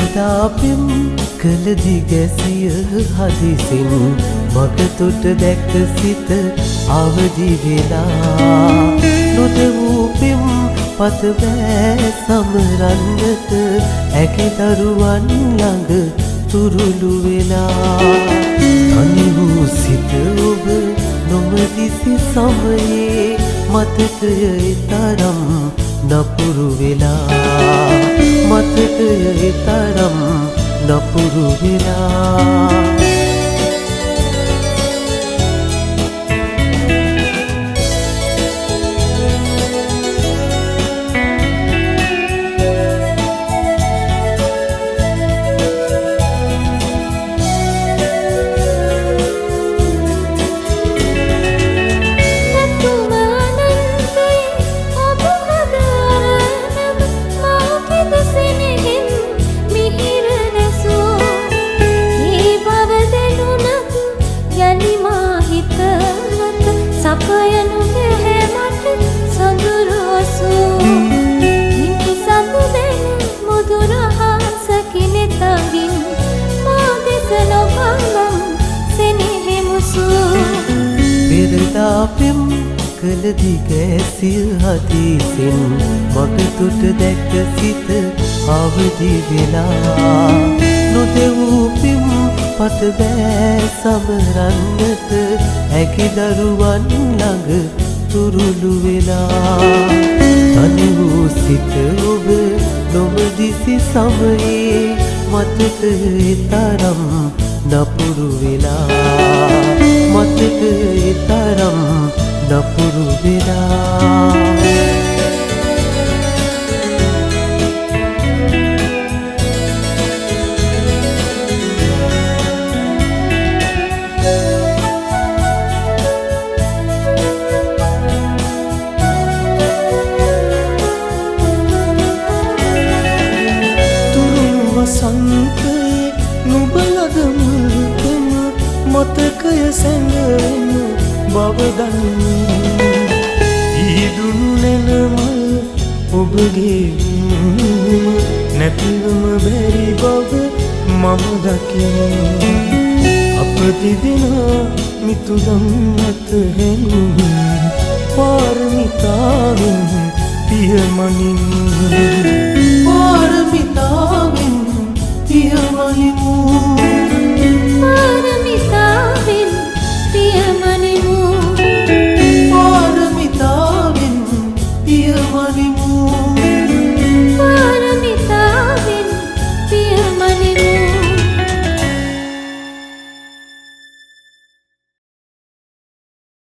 පෙරදාපෙම් කළ දිගැසිය හදිසින් මගතොට දැක්ක සිත අවදි වෙලා නොදවූ පෙම් පතවෑ සමරන්නට ඇගේ දරුවන් ළඟ තුරුළු වෙලා තනි වූ සිත ඔබ නොමදිසි සමයේ මතකය තරම් නපුරු වෙලා මතකය තරම් නපුරු වෙලා සපයනු හැමට සඳුරු ඔසූ හිමි සඳු දෙන මුදුරහසකිනෙ තඟින් මා දෙස නොබංගම් සෙනෙහෙ මුසූ පෙරදාපෙම් කළ දිගැසිය හදිසින් මගතොට දැක්ක සිත අවදි වෙලා නොදෙවූ පෙම් පතවෑ සමරන්නට ඇගේ දරුවන් ළඟ තුරුළු වෙලා තනි වූ සිත ඔබ නොමදිසි සමයේ මතකය තරම් නපුරු වෙලා මතකය තරම් නපුරු වෙලා වසන්තයේ නුඹලද මුල්කම මතකය සැඟවෙන බව දනිමි ඊදුණු නෙළමල් ඔබගේ නැතිවම බැරි බව මම දකිමි අප දෙදෙනා මිතුදම් නැත හැඟුම් පාරමිතාවෙන් පියමනින්